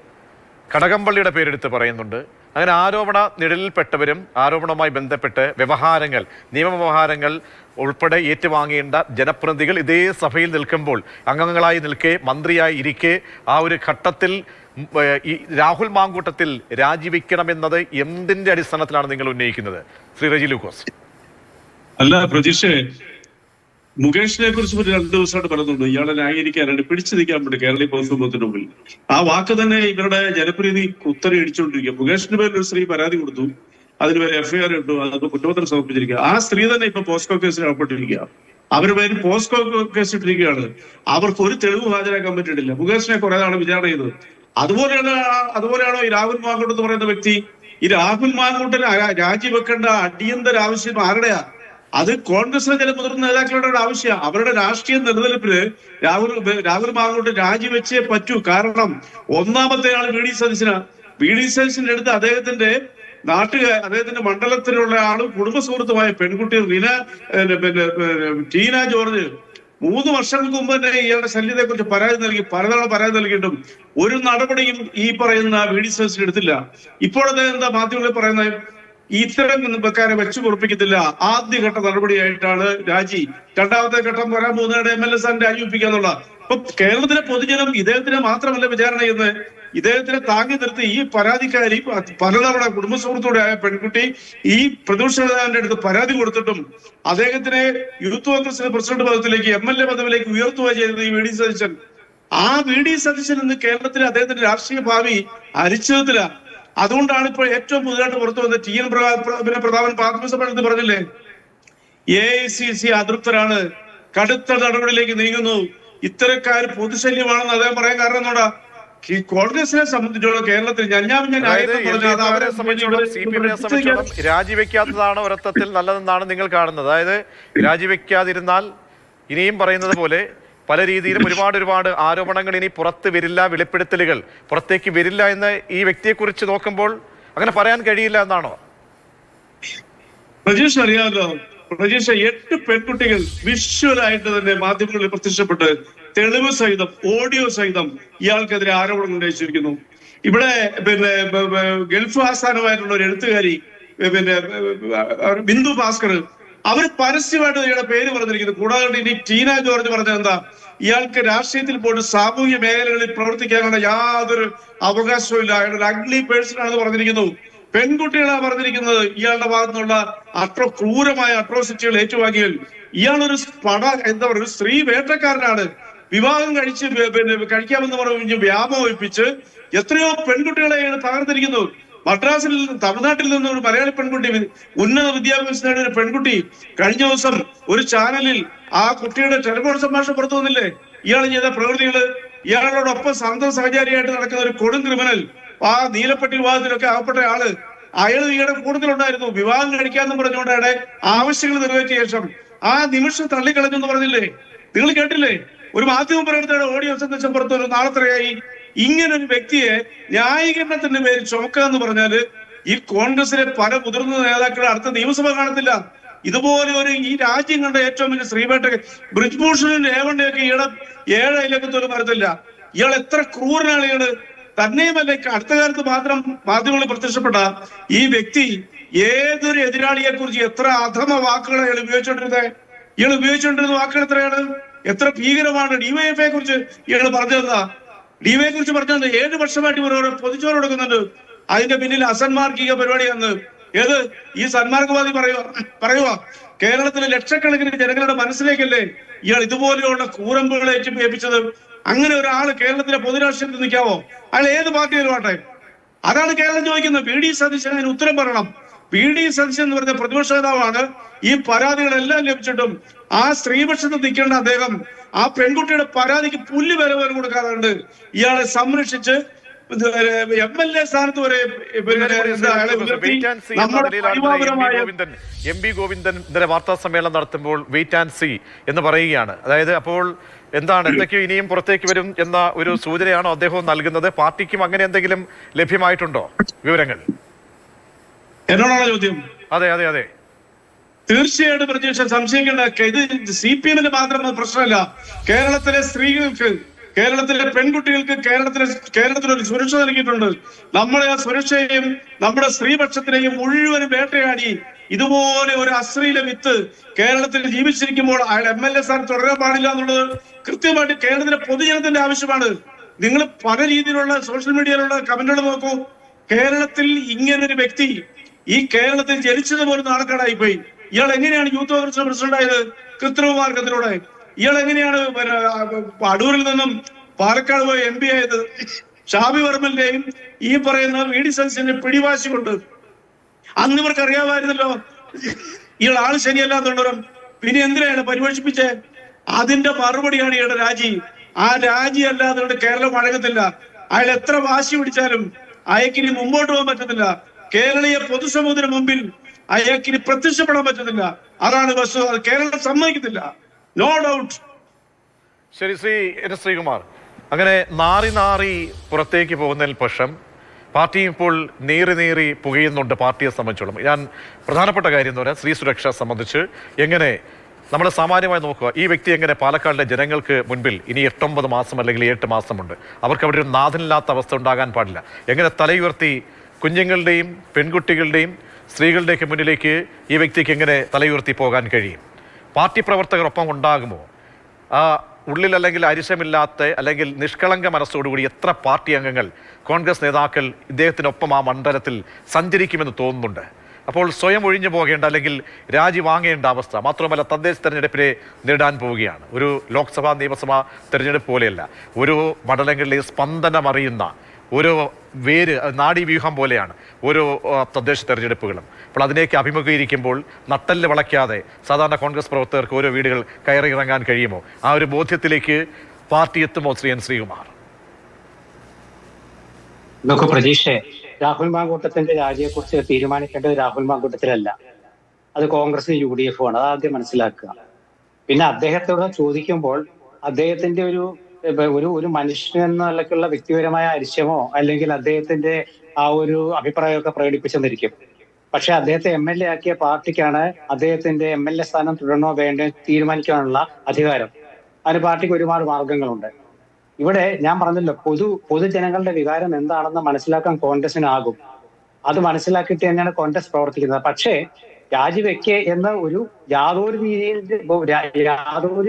കടകംപള്ളിയുടെ പേരെടുത്ത് പറയുന്നുണ്ട്. അങ്ങനെ ആരോപണ നിഴലിൽപ്പെട്ടവരും ആരോപണവുമായി ബന്ധപ്പെട്ട് വ്യവഹാരങ്ങൾ, നിയമവ്യവഹാരങ്ങൾ ഉൾപ്പെടെ ഏറ്റുവാങ്ങേണ്ട ജനപ്രതിനിധികൾ ഇതേ സഭയിൽ നിൽക്കുമ്പോൾ, അംഗങ്ങളായി നിൽക്കെ, മന്ത്രിയായി ഇരിക്കെ, ആ ഒരു ഘട്ടത്തിൽ ഈ രാഹുൽ മാങ്കൂട്ടത്തിൽ രാജിവെക്കണമെന്നത് എന്തിന്റെ അടിസ്ഥാനത്തിലാണ് നിങ്ങൾ ഉന്നയിക്കുന്നത്? ശ്രീ റെജി ലൂക്കോസ്. അല്ല പ്രതീക്ഷ, മുകേഷിനെ കുറിച്ച് 2 ദിവസമായിട്ട് പറയുന്നുണ്ട് ഇയാളെ ന്യായീകരിക്കാനാണ്, പിടിച്ചു നിൽക്കാൻ വേണ്ടി കേരളീയ പൊതുസമൂഹത്തിന്റെ മുമ്പിൽ. ആ വാക്ക് തന്നെ ഇവരുടെ ജനപ്രീതി കുത്തനെ ഇടിച്ചുകൊണ്ടിരിക്കുക. മുകേഷിന്റെ പേരിൽ ഒരു സ്ത്രീ പരാതി കൊടുത്തു, അതിനുപേര് FIR ഇട്ടു, അത് കുറ്റപത്രം സമർപ്പിച്ചിരിക്കുക. ആ സ്ത്രീ തന്നെ ഇപ്പൊ പോസ്കോ കേസിൽ അകപ്പെട്ടിരിക്കുക. അവരുടെ പേരിൽ പോസ്കോ കേസ് ഇട്ടിരിക്കുകയാണ്. അവർക്ക് ഒരു തെളിവ് ഹാജരാക്കാൻ പറ്റിയിട്ടില്ല. മുകേഷിനെ കുറെ നാൾ വിചാരണ ചെയ്തത്. അതുപോലെയാണോ ഈ രാഹുൽ മാങ്കൂട്ട് എന്ന് പറയുന്ന വ്യക്തി? ഈ രാഹുൽ മാങ്കൂട്ടിന് രാജിവെക്കേണ്ട അടിയന്തര ആവശ്യം ആരുടെയാ? അത് കോൺഗ്രസിലെ ചില മുതിർന്ന നേതാക്കളുടെ ആവശ്യമാണ്. അവരുടെ രാഷ്ട്രീയ നിലനിൽപ്പിന് രാഹുൽ മാങ്കൂട്ട് രാജിവെച്ചേ പറ്റൂ. കാരണം ഒന്നാമത്തെ ആൾ വി ഡി സതീശന്റെ അടുത്ത് അദ്ദേഹത്തിന്റെ മണ്ഡലത്തിലുള്ള ആളും കുടുംബ സുഹൃത്തുമായ പെൺകുട്ടി ടീന ജോർജ് 3 വർഷങ്ങൾക്ക് മുമ്പ് തന്നെ ഇയാളുടെ ശല്യത്തെ കുറിച്ച് പലതവണ പരാതി നൽകിയിട്ടും ഒരു നടപടിയും ഈ പറയുന്ന വി ഡി സതീശൻ എടുത്തില്ല. ഇപ്പോഴത്തെ എന്താ മാധ്യമങ്ങളിൽ പറയുന്നത്, ഇത്തരം വെക്കാരെ വെച്ചു പൊറപ്പിക്കത്തില്ല. ആദ്യഘട്ട നടപടിയായിട്ടാണ് രാജി. 2ാമത്തെ ഘട്ടം വരാൻ പോകുന്നതിനിടെ MLA സ്ഥാനം രാജിവെപ്പിക്കാന്നുള്ള. ഇപ്പൊ കേരളത്തിലെ പൊതുജനം ഇദ്ദേഹത്തിനെ മാത്രമല്ല വിചാരണ ചെയ്യുന്നത്, ഇദ്ദേഹത്തിനെ താങ്ങി നിർത്തി ഈ പരാതിക്കാരി പലതവണ കുടുംബ സുഹൃത്തോടെ ആയ പെൺകുട്ടി ഈ പ്രതിപക്ഷ നേതാവിന്റെ അടുത്ത് പരാതി കൊടുത്തിട്ടും അദ്ദേഹത്തിനെ യൂത്ത് കോൺഗ്രസിന്റെ പ്രസിഡന്റ് പദത്തിലേക്ക് MLA പദവിയിലേക്ക് ഉയർത്തുക ചെയ്തത് ഈ വി ഡി സതീശൻ. ആ വി ഡി സതീശൻ ഇന്ന് കേരളത്തിലെ അദ്ദേഹത്തിന്റെ രാഷ്ട്രീയ ഭാവി അരിച്ചതിലാണ്. അതുകൊണ്ടാണ് ഇപ്പോൾ ഏറ്റവും പുതുതായിട്ട് പുറത്തു വന്നത് TN പ്രതാപൻ പാർലമെന്റ് പറഞ്ഞില്ലേ, AICC അതൃപ്തരാണ്, കടുത്ത നടപടിയിലേക്ക് നീങ്ങുന്നു, ഇത്തരക്കാർ പൊതുശല്യമാണെന്ന് അദ്ദേഹം പറയാൻ കാരണം എന്നോടാ, ഈ കോൺഗ്രസിനെ സംബന്ധിച്ചോളം കേരളത്തിൽ രാജിവെക്കാത്തതാണ് ഒരർത്ഥത്തിൽ നല്ലതെന്നാണ് നിങ്ങൾ കാണുന്നത്. അതായത് രാജിവെക്കാതിരുന്നാൽ ഇനിയും പറയുന്നത് പോലെ പല രീതിയിലും ഒരുപാട് ആരോപണങ്ങൾ ഇനി പുറത്ത് വരില്ല, വെളിപ്പെടുത്തലുകൾ പുറത്തേക്ക് വരില്ല എന്ന് ഈ വ്യക്തിയെക്കുറിച്ച് നോക്കുമ്പോൾ അങ്ങനെ പറയാൻ കഴിയില്ല എന്നാണോ? പ്രജീഷ് അറിയാമല്ലോ, പ്രജീഷ് 8 പെൺകുട്ടികൾ വിഷ്വലായിട്ട് തന്നെ മാധ്യമങ്ങളിൽ പ്രത്യക്ഷപ്പെട്ട് തെളിവ് സഹിതം ഓഡിയോ സഹിതം ഇയാൾക്കെതിരെ ആരോപണം ഉന്നയിച്ചിരിക്കുന്നു. ഇവിടെ ഗൾഫ് ആസ്ഥാനമായിട്ടുള്ള ഒരു എഴുത്തുകാരി ബിന്ദു ഭാസ്കർ, അവർ പരസ്യമായിട്ട് ഇയാളുടെ പേര് പറഞ്ഞിരിക്കുന്നു. കൂടാതെ ഇനി ടീന ജോർജ് പറഞ്ഞത് എന്താ, ഇയാൾക്ക് രാഷ്ട്രീയത്തിൽ പോയിട്ട് സാമൂഹ്യ മേഖലകളിൽ പ്രവർത്തിക്കാനുള്ള യാതൊരു അവകാശവും ഇല്ല, അയാൾ ഒരു അഗ്ലി പേഴ്സൺ ആണെന്ന് പറഞ്ഞിരിക്കുന്നു. പെൺകുട്ടികളാണ് പറഞ്ഞിരിക്കുന്നത് ഇയാളുടെ ഭാഗത്തു നിന്നുള്ള ക്രൂരമായ അട്രോസിറ്റികൾ ഏറ്റുവാങ്ങിയാൽ ഇയാളൊരു എന്താ പറയുക, സ്ത്രീ വേട്ടക്കാരനാണ്. വിവാഹം കഴിക്കാമെന്ന് പറഞ്ഞ് വ്യാമോഹിപ്പിച്ച് എത്രയോ പെൺകുട്ടികളെ തകർത്തിരിക്കുന്നു. മദ്രാസിൽ നിന്ന്, തമിഴ്നാട്ടിൽ നിന്ന് ഒരു മലയാളി പെൺകുട്ടി, ഉന്നത വിദ്യാഭ്യാസം നേടിയ ഒരു പെൺകുട്ടി കഴിഞ്ഞ ദിവസം ഒരു ചാനലിൽ ആ കുട്ടിയുടെ ടെലിഫോൺ സംഭാഷണം പുറത്തു വന്നില്ലേ? ഇയാൾ ചെയ്ത പ്രവൃത്തികള്, ഇയാളോടൊപ്പം സഹചാരിയായിട്ട് നടക്കുന്ന ഒരു കൊടും ക്രിമിനൽ, ആ നീലപ്പെട്ടി വിവാദത്തിലൊക്കെ അകപ്പെട്ട ആള്, അയാൾ ഈയുടെ കൂടുതലുണ്ടായിരുന്നു. വിവാഹം കഴിക്കാന്ന് പറഞ്ഞുകൊണ്ട് അയാളുടെ ആവശ്യങ്ങൾ നിറവേറ്റിയ ശേഷം ആ നിമിഷം തള്ളിക്കളഞ്ഞു എന്ന് പറഞ്ഞില്ലേ? നിങ്ങൾ കേട്ടില്ലേ? ഒരു മാധ്യമ പ്രവർത്തകരുടെ ഓഡിയോ സന്ദേശം പുറത്തു നാളെത്രയായി? ഇങ്ങനെ ഒരു വ്യക്തിയെ ന്യായീകരണത്തിന്റെ പേരിൽ ചുമക്കുക എന്ന് പറഞ്ഞാല് ഈ കോൺഗ്രസിലെ പല മുതിർന്ന നേതാക്കളെ അടുത്ത നിയമസഭ കാണത്തില്ല. ഇതുപോലെ ഒരു ഈ രാജ്യം കണ്ട ഏറ്റവും വലിയ ശ്രീപേട്ട ബ്രിജ്ഭൂഷണും രേവണ്ണയൊക്കെ ഈയുടെ 7 അയലക്കത്ത് പോലും വരത്തില്ല. ഇയാൾ എത്ര ക്രൂരനാണ് ഇയാള്. തന്നെയുമല്ല അടുത്ത കാലത്ത് മാത്രം മാധ്യമങ്ങളിൽ പ്രത്യക്ഷപ്പെട്ട ഈ വ്യക്തി ഏതൊരു എതിരാളിയെ കുറിച്ച് എത്ര അധമ വാക്കുകളാണ് ഇയാൾ ഉപയോഗിച്ചുകൊണ്ടിരുന്നത്. ഇയാൾ ഉപയോഗിച്ചുകൊണ്ടിരുന്ന വാക്കുകൾ എത്രയാണ്, എത്ര ഭീകരമാണ്. ഡിവൈഎഫ്ഐയെ കുറിച്ച് ഇയാൾ പറഞ്ഞതാ. ഡിവൈയെ കുറിച്ച് പറഞ്ഞത് 7 വർഷമായിട്ട് ഇവർ പൊതിച്ചോറ് കൊടുക്കുന്നുണ്ട്. അതിന്റെ പിന്നിൽ അസന്മാർഗിക പരിപാടിയാന്ന്. ഏത് ഈ സന്മാർഗവാദി പറയുക കേരളത്തിലെ ലക്ഷക്കണക്കിന് ജനങ്ങളുടെ മനസ്സിലേക്കല്ലേ ഇയാൾ ഇതുപോലെയുള്ള കൂരമ്പുകളെ ഏൽപ്പിച്ചത്? അങ്ങനെ ഒരാൾ കേരളത്തിലെ പൊതുരാഷ്ട്രീയത്തിൽ നിൽക്കാവോ? അയാൾ ഏത് പാർട്ടിയിലും ആട്ടെ. അതാണ് കേരളം ചോദിക്കുന്നത്. വി ഡി സതീശൻ അതിന് ഉത്തരം പറയണം. വി ഡി സതീശൻ എന്ന് പറഞ്ഞ പ്രതിപക്ഷ നേതാവാണ്. ഈ പരാതികളെല്ലാം ലഭിച്ചിട്ടും ആ സ്ത്രീപക്ഷത്ത് നിൽക്കേണ്ട അദ്ദേഹം ആ പെൺകുട്ടിയുടെ പരാതിക്ക് പുല്ല് വില പോലും കൊടുക്കാറുണ്ട്. ഇയാളെ സംരക്ഷിച്ച് MLA സ്ഥാനത്ത് വരെ എം പി ഗോവിന്ദൻ ഇന്നലെ വാർത്താ സമ്മേളനം നടത്തുമ്പോൾ വെയിറ്റ് ആൻഡ് സീ എന്ന് പറയുകയാണ്. അതായത് അപ്പോൾ എന്താണ്, എന്തൊക്കെയോ ഇനിയും പുറത്തേക്ക് വരും എന്ന ഒരു സൂചനയാണോ അദ്ദേഹം നൽകുന്നത്? പാർട്ടിക്കും അങ്ങനെ എന്തെങ്കിലും ലഭ്യമായിട്ടുണ്ടോ വിവരങ്ങൾ? എന്നോടാണ് ചോദ്യം. അതെ അതെ അതെ, തീർച്ചയായിട്ടും പ്രതീക്ഷ സംശയിക്കേണ്ട. ഇത് CPM-ന്റെ മാത്രം പ്രശ്നമല്ല. കേരളത്തിലെ സ്ത്രീകൾക്ക്, കേരളത്തിലെ പെൺകുട്ടികൾക്ക് കേരളത്തിലൊരു സുരക്ഷ നൽകിയിട്ടുണ്ട്. നമ്മളെ ആ സുരക്ഷയെയും നമ്മുടെ സ്ത്രീപക്ഷത്തിനെയും മുഴുവനും വേട്ടയാടി ഇതുപോലെ ഒരു അശ്ലീല വിത്ത് കേരളത്തിൽ ജീവിച്ചിരിക്കുമ്പോൾ അയാൾ MLA സ്ഥാനം തുടരാൻ പാടില്ല എന്നുള്ളത് കൃത്യമായിട്ട് കേരളത്തിലെ പൊതുജനത്തിന്റെ ആവശ്യമാണ്. നിങ്ങൾ പല രീതിയിലുള്ള സോഷ്യൽ മീഡിയയിലുള്ള കമന്റുകൾ നോക്കൂ. കേരളത്തിൽ ഇങ്ങനൊരു വ്യക്തി ഈ കേരളത്തിൽ ജനിച്ചത് പോലും നാണക്കേടായി പോയി. ഇയാൾ എങ്ങനെയാണ് യൂത്ത് കോൺഗ്രസ് പ്രസിഡന്റ് ആയത്? കൃത്രിമ മാർഗത്തിലൂടെ. ഇയാൾ എങ്ങനെയാണ് അടൂരിൽ നിന്നും പാലക്കാട് പോയി MP ആയത്? ഷാബി വർമ്മന്റെയും ഈ പറയുന്ന വി ഡി സതീശന്റെ പിടിവാശി കൊണ്ട്. അന്ന് ഇവർക്ക് അറിയാമായിരുന്നല്ലോ ഇയാൾ ആള് ശരിയല്ലാത്തതുകൊണ്ടും പിന്നെ എന്തിനാണ് പരിപോഷിപ്പിച്ചേ? അതിന്റെ മറുപടിയാണ് ഇയാളുടെ രാജി. ആ രാജി അല്ലാതെ കേരളം വഴങ്ങത്തില്ല. അയാൾ എത്ര വാശി പിടിച്ചാലും അയാൾക്കിനി മുമ്പോട്ട് പോകാൻ പറ്റത്തില്ല. കേരളീയ പൊതുസമൂഹത്തിന് മുമ്പിൽ അയാൾക്കിനി പ്രത്യക്ഷപ്പെടാൻ പറ്റത്തില്ല. അതാണ് വസ്തുത. അത് കേരളം സമ്മതിക്കത്തില്ല. No doubt. ശരി, ശ്രീകുമാർ, അങ്ങനെ നാറി പുറത്തേക്ക് പോകുന്നതിൽ പക്ഷം പാർട്ടി ഇപ്പോൾ നീറി പുകയുന്നുണ്ട്. പാർട്ടിയെ സംബന്ധിച്ചോളം ഞാൻ പ്രധാനപ്പെട്ട കാര്യം എന്ന് പറയാൻ സ്ത്രീ സുരക്ഷ സംബന്ധിച്ച് എങ്ങനെ നമ്മൾ സാമാന്യമായി നോക്കുക, ഈ വ്യക്തി എങ്ങനെ പാലക്കാടിലെ ജനങ്ങൾക്ക് മുൻപിൽ ഇനി 8-9 മാസം അല്ലെങ്കിൽ 8 മാസമുണ്ട്, അവർക്ക് അവിടെ ഒരു നാഥനില്ലാത്ത അവസ്ഥ ഉണ്ടാകാൻ പാടില്ല, എങ്ങനെ തലയുയർത്തി കുഞ്ഞുങ്ങളുടെയും പെൺകുട്ടികളുടെയും സ്ത്രീകളുടെയൊക്കെ മുന്നിലേക്ക് ഈ വ്യക്തിക്ക് എങ്ങനെ തലയുയർത്തി പോകാൻ കഴിയും? പാർട്ടി പ്രവർത്തകർ ഒപ്പം ഉണ്ടാകുമോ? ആ ഉള്ളിൽ അല്ലെങ്കിൽ അരിശമില്ലാത്ത അല്ലെങ്കിൽ നിഷ്കളങ്ക മനസ്സോടുകൂടി എത്ര പാർട്ടി അംഗങ്ങൾ, കോൺഗ്രസ് നേതാക്കൾ ഇദ്ദേഹത്തിനൊപ്പം ആ മണ്ഡലത്തിൽ സഞ്ചരിക്കുമെന്ന് തോന്നുന്നുണ്ട്? അപ്പോൾ സ്വയം ഒഴിഞ്ഞു പോകേണ്ട അല്ലെങ്കിൽ രാജി വാങ്ങേണ്ട അവസ്ഥ. മാത്രമല്ല തദ്ദേശ തെരഞ്ഞെടുപ്പിനെ നേരിടാൻ പോവുകയാണ്. ഒരു ലോക്സഭാ നിയമസഭാ തെരഞ്ഞെടുപ്പ് പോലെയല്ല, ഓരോ മണ്ഡലങ്ങളിലെ സ്പന്ദനമറിയുന്ന ഓരോ വേര് നാഡീവ്യൂഹം പോലെയാണ് ഓരോ തദ്ദേശ തെരഞ്ഞെടുപ്പുകളും. അപ്പോൾ അതിലേക്ക് അഭിമുഖീകരിക്കുമ്പോൾ നട്ടല് വളയ്ക്കാതെ സാധാരണ കോൺഗ്രസ് പ്രവർത്തകർക്ക് ഓരോ വീടുകൾ കയറി ഇറങ്ങാൻ കഴിയുമോ? ആ ഒരു ബോധ്യത്തിലേക്ക് പാർട്ടി എത്തുമോ? ശ്രീകുമാർ, നോക്കൂ പ്രതീക്ഷേ, രാഹുൽ മാങ്കൂട്ടത്തിന്റെ രാജിയെക്കുറിച്ച് തീരുമാനിക്കേണ്ടത് രാഹുൽ മാങ്കൂട്ടത്തിലല്ല, അത് കോൺഗ്രസ് UDF ആണ്. അത് ആദ്യം മനസ്സിലാക്കുക. പിന്നെ അദ്ദേഹത്തോട് ചോദിക്കുമ്പോൾ അദ്ദേഹത്തിന്റെ ഒരു മനുഷ്യനെന്നുള്ളക്കുള്ള വ്യക്തിപരമായ അരിശമോ അല്ലെങ്കിൽ അദ്ദേഹത്തിന്റെ ആ ഒരു അഭിപ്രായമൊക്കെ പ്രകടിപ്പിച്ചെന്നിരിക്കും. പക്ഷെ അദ്ദേഹത്തെ MLA ആക്കിയ പാർട്ടിക്കാണ് അദ്ദേഹത്തിന്റെ MLA സ്ഥാനം തുടരണോ വേണ്ടോ തീരുമാനിക്കാനുള്ള അധികാരം. അതിന് പാർട്ടിക്ക് ഒരുപാട് മാർഗങ്ങളുണ്ട്. ഇവിടെ ഞാൻ പറഞ്ഞല്ലോ, പൊതുജനങ്ങളുടെ വികാരം എന്താണെന്ന് മനസ്സിലാക്കാൻ കോൺഗ്രസിനാകും. അത് മനസ്സിലാക്കിയിട്ട് തന്നെയാണ് കോൺഗ്രസ് പ്രവർത്തിക്കുന്നത്. പക്ഷേ രാജിവെക്ക് എന്ന യാതൊരു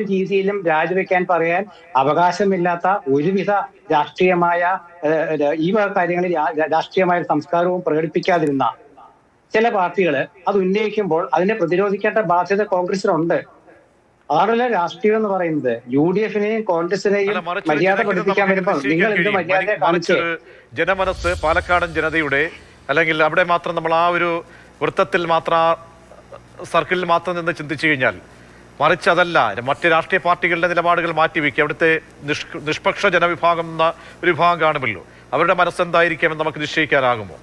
രീതിയിലും രാജിവെക്കാൻ പറയാൻ അവകാശമില്ലാത്ത ഒരുവിധ രാഷ്ട്രീയമായ ഈ കാര്യങ്ങളിൽ രാഷ്ട്രീയമായ സംസ്കാരവും പ്രകടിപ്പിക്കാതിരുന്ന ചില പാർട്ടികൾ അത് ഉന്നയിക്കുമ്പോൾ അതിനെ പ്രതിരോധിക്കേണ്ട ബാധ്യത കോൺഗ്രസിനുണ്ട്. അതാണല്ലോ രാഷ്ട്രീയം എന്ന് പറയുന്നത്. UDF-നെയും കോൺഗ്രസിനെയും മര്യാദ പഠിപ്പിക്കാൻ വരുമ്പോൾ നിങ്ങൾ എന്ത് മര്യാദ കാണിച്ച് ജനമനസ് പാലക്കാടൻ ജനതയുടെ അല്ലെങ്കിൽ അവിടെ മാത്രം നമ്മൾ ആ ഒരു വൃത്തത്തിൽ മാത്രം സർക്കിളിൽ മാത്രം നിന്ന് ചിന്തിച്ചു കഴിഞ്ഞാൽ, മറിച്ച് അതല്ല, മറ്റ് രാഷ്ട്രീയ പാർട്ടികളുടെ നിലപാടുകൾ മാറ്റിവെക്കുക. അവിടുത്തെ നിഷ്പക്ഷ ജനവിഭാഗം എന്ന ഒരു വിഭാഗം കാണുമല്ലോ, അവരുടെ മനസ്സെന്തായിരിക്കുമെന്ന് നമുക്ക് നിശ്ചയിക്കാനാകുമോ?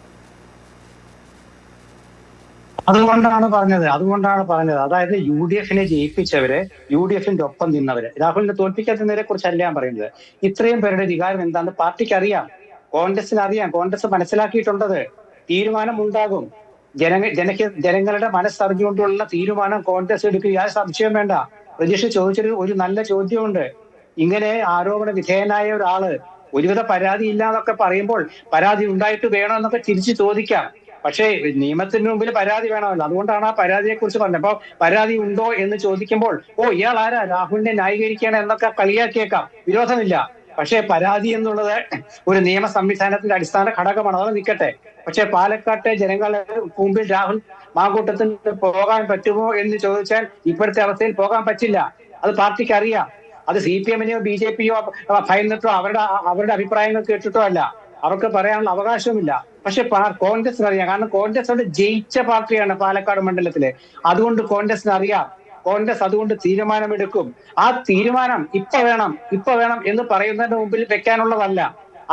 അതുകൊണ്ടാണ് പറഞ്ഞത് അതായത് UDF-നെ ജയിപ്പിച്ചവര്, UDF-ന്റെ ഒപ്പം നിന്നവര്, രാഹുലിനെ തോൽപ്പിക്കാത്തതിനെ കുറിച്ചല്ല ഞാൻ പറയുന്നത്. ഇത്രയും പേരുടെ വികാരം എന്താണെന്ന് പാർട്ടിക്ക് അറിയാം, കോൺഗ്രസിന് അറിയാം, കോൺഗ്രസ് മനസ്സിലാക്കിയിട്ടുണ്ടത്. തീരുമാനം ഉണ്ടാകും. ജനങ്ങളുടെ മനസ്സറിഞ്ഞുകൊണ്ടുള്ള തീരുമാനം കോൺഗ്രസ് എടുക്കുക, യാതൊരു സംശയം വേണ്ട. പ്രതീക്ഷ ചോദിച്ചൊരു ഒരു നല്ല ചോദ്യമുണ്ട്. ഇങ്ങനെ ആരോപണ വിധേയനായ ഒരാള് ഒരുവിധ പരാതി ഇല്ലാന്നൊക്കെ പറയുമ്പോൾ പരാതി ഉണ്ടായിട്ട് വേണോ എന്നൊക്കെ തിരിച്ചു ചോദിക്കാം. പക്ഷേ നിയമത്തിന് മുമ്പിൽ പരാതി വേണമല്ലോ. അതുകൊണ്ടാണ് ആ പരാതിയെ കുറിച്ച് പറഞ്ഞത്. അപ്പൊ പരാതി ഉണ്ടോ എന്ന് ചോദിക്കുമ്പോൾ ഇയാൾ ആരാ രാഹുലിനെ ന്യായീകരിക്കണം എന്നൊക്കെ കളിയാക്കിയേക്കാം, വിരോധമില്ല. പക്ഷേ പരാതി എന്നുള്ളത് ഒരു നിയമ സംവിധാനത്തിന്റെ അടിസ്ഥാന ഘടകമാണ്, അത് നിൽക്കട്ടെ. പക്ഷെ പാലക്കാട്ടെ ജനങ്ങളുടെ മുമ്പിൽ രാഹുൽ മാങ്കൂട്ടത്തിന് പോകാൻ പറ്റുമോ എന്ന് ചോദിച്ചാൽ ഇപ്പോഴത്തെ അവസ്ഥയിൽ പോകാൻ പറ്റില്ല. അത് പാർട്ടിക്ക് അറിയാം. അത് CPM-നെയോ BJP-യോ ഭയന്നിട്ടോ അവരുടെ അഭിപ്രായങ്ങൾ കേട്ടിട്ടോ അല്ല, അവർക്ക് പറയാനുള്ള അവകാശവുമില്ല. പക്ഷെ കോൺഗ്രസിന് അറിയാം, കാരണം കോൺഗ്രസ് അവിടെ ജയിച്ച പാർട്ടിയാണ് പാലക്കാട് മണ്ഡലത്തില്. അതുകൊണ്ട് കോൺഗ്രസിന് അറിയാം, കോൺഗ്രസ് അതുകൊണ്ട് തീരുമാനമെടുക്കും. ആ തീരുമാനം ഇപ്പൊ വേണം എന്ന് പറയുന്നതിന് മുമ്പിൽ വെക്കാനുള്ളതല്ല.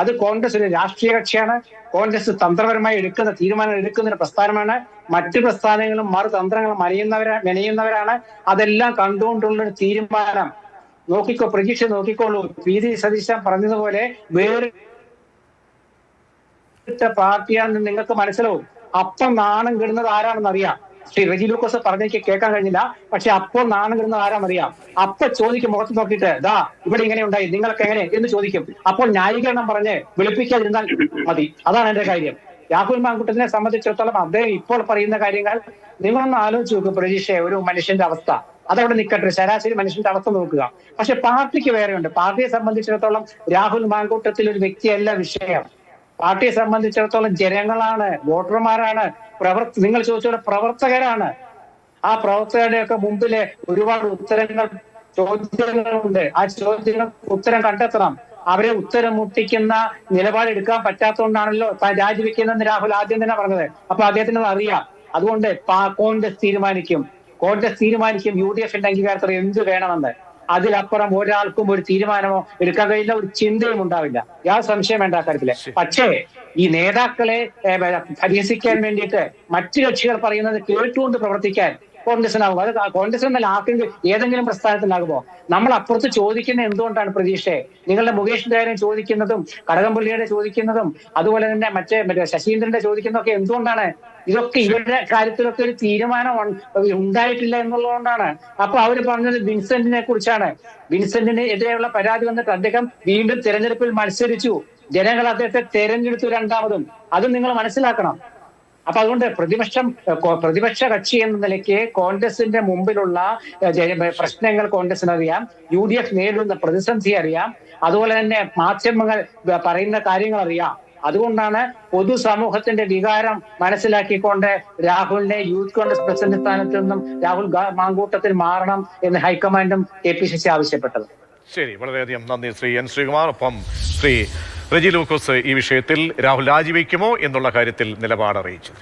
അത് കോൺഗ്രസ് ഒരു രാഷ്ട്രീയ കക്ഷിയാണ്. കോൺഗ്രസ് തന്ത്രപരമായി തീരുമാനം എടുക്കുന്ന ഒരു പ്രസ്ഥാനമാണ്. മറ്റു പ്രസ്ഥാനങ്ങളും മറുതന്ത്രങ്ങളും മെനയുന്നവരാണ്. അതെല്ലാം കണ്ടുകൊണ്ടുള്ള ഒരു തീരുമാനം പ്രതീക്ഷ നോക്കിക്കോളൂ. PD സതീശൻ പറഞ്ഞതുപോലെ വേറെ പാർട്ടിയാണെന്ന് നിങ്ങൾക്ക് മനസ്സിലാവും. അപ്പം നാണം കെടുന്നത് ആരാണെന്ന് അറിയാം. ശ്രീ റെജി ലൂക്കോസ് പറഞ്ഞേക്ക് കേൾക്കാൻ കഴിഞ്ഞില്ല, പക്ഷെ അപ്പോൾ നാണം കെടുന്നത് ആരാന്നറിയാം. അപ്പൊ ചോദിക്കും, മുഖത്ത് നോക്കിയിട്ട് ഇവിടെ ഇങ്ങനെ ഉണ്ടായി, നിങ്ങൾക്ക് എങ്ങനെ എന്ന് ചോദിക്കും. അപ്പോൾ ന്യായീകരണം പറഞ്ഞ് വെളുപ്പിക്കാതിരുന്നാൽ മതി. അതാണ് എന്റെ കാര്യം. രാഹുൽ മാങ്കൂട്ടത്തിനെ സംബന്ധിച്ചിടത്തോളം അദ്ദേഹം ഇപ്പോൾ പറയുന്ന കാര്യങ്ങൾ നിങ്ങളൊന്ന് ആലോചിച്ച് നോക്കും. പ്രതീക്ഷ ഒരു മനുഷ്യന്റെ അവസ്ഥ അതവിടെ നിൽക്കട്ടെ, ശരാശരി മനുഷ്യന്റെ അവസ്ഥ നോക്കുക. പക്ഷെ പാർട്ടിക്ക് വേറെയുണ്ട്. പാർട്ടിയെ സംബന്ധിച്ചിടത്തോളം രാഹുൽ മാങ്കൂട്ടത്തിൽ ഒരു വ്യക്തിയല്ല വിഷയം. പാർട്ടിയെ സംബന്ധിച്ചിടത്തോളം ജനങ്ങളാണ്, വോട്ടർമാരാണ്, നിങ്ങൾ ചോദിച്ചോടെ പ്രവർത്തകരാണ്. ആ പ്രവർത്തകരുടെയൊക്കെ മുമ്പില് ഒരുപാട് ചോദ്യങ്ങളുണ്ട്. ആ ചോദ്യങ്ങൾക്ക് ഉത്തരം കണ്ടെത്തണം. അവരെ ഉത്തരം മുട്ടിക്കുന്ന നിലപാടെടുക്കാൻ പറ്റാത്തതുകൊണ്ടാണല്ലോ താൻ രാജിവെക്കുന്നതെന്ന് രാഹുൽ ആദ്യം തന്നെ പറഞ്ഞത്. അപ്പൊ അദ്ദേഹത്തിന് അറിയാം. അതുകൊണ്ട് കോൺഗ്രസ് തീരുമാനിക്കും, UDF-ന്റെ അംഗീകാരത്തിൽ എന്ത് വേണമെന്ന്. അതിലപ്പുറം ഒരാൾക്കും ഒരു തീരുമാനമോ എടുക്കാൻ കഴിയില്ല, ഒരു ചിന്തയും ഉണ്ടാവില്ല. യാതൊരു സംശയം വേണ്ട കാര്യത്തില്. പക്ഷേ ഈ നേതാക്കളെ പരിഹസിക്കാൻ വേണ്ടിയിട്ട് മറ്റു കക്ഷികൾ പറയുന്നത് കേട്ടുകൊണ്ട് പ്രവർത്തിക്കാൻ കോൺഗ്രസിനാകും. അത് കോൺഗ്രസിനല്ല, ആർക്കെങ്കിലും ഏതെങ്കിലും പ്രസ്ഥാനത്തിനാകുമോ? നമ്മൾ അപ്പുറത്ത് ചോദിക്കുന്നത് എന്തുകൊണ്ടാണ് പ്രതീക്ഷയെ? നിങ്ങളുടെ മുകേഷിന്റെ കാര്യം ചോദിക്കുന്നതും കടകംപള്ളിയുടെ ചോദിക്കുന്നതും അതുപോലെ തന്നെ മറ്റേ ശശീന്ദ്രന്റെ ചോദിക്കുന്നതൊക്കെ എന്തുകൊണ്ടാണ്? ഇതൊക്കെ ഇവരുടെ കാര്യത്തിലൊക്കെ ഒരു തീരുമാനം ഉണ്ടായിട്ടില്ല എന്നുള്ളതുകൊണ്ടാണ്. അപ്പൊ അവര് പറഞ്ഞത് വിൻസെന്റിനെ കുറിച്ചാണ്. വിൻസെന്റിന് എതിരെയുള്ള പരാതി വന്നിട്ട് അദ്ദേഹം വീണ്ടും തെരഞ്ഞെടുപ്പിൽ മത്സരിച്ചു. ജനങ്ങൾ അദ്ദേഹത്തെ തെരഞ്ഞെടുത്തു രണ്ടാമതും. അത് നിങ്ങൾ മനസ്സിലാക്കണം. അപ്പൊ അതുകൊണ്ട് പ്രതിപക്ഷ കക്ഷി എന്ന നിലയ്ക്ക് കോൺഗ്രസിന്റെ മുമ്പിലുള്ള പ്രശ്നങ്ങൾ കോൺഗ്രസിന് അറിയാം, UDF നേരിടുന്ന പ്രതിസന്ധി അറിയാം, അതുപോലെ തന്നെ മാധ്യമങ്ങൾ പറയുന്ന കാര്യങ്ങൾ അറിയാം. അതുകൊണ്ടാണ് പൊതുസമൂഹത്തിന്റെ വികാരം മനസ്സിലാക്കിക്കൊണ്ട് രാഹുലിനെ യൂത്ത് കോൺഗ്രസ് പ്രസിഡന്റ് സ്ഥാനത്ത് നിന്നും രാഹുൽ മാങ്കൂട്ടത്തിൽ മാറണം എന്ന് ഹൈക്കമാൻഡും KPCC ആവശ്യപ്പെട്ടത്. ശരി, വളരെയധികം നന്ദി ശ്രീ N. ശ്രീകുമാർ. ഒപ്പം ശ്രീ റെജി ലൂക്കോസ് ഈ വിഷയത്തിൽ രാഹുൽ രാജിവെക്കുമോ എന്നുള്ള കാര്യത്തിൽ നിലപാട് അറിയിച്ചത്.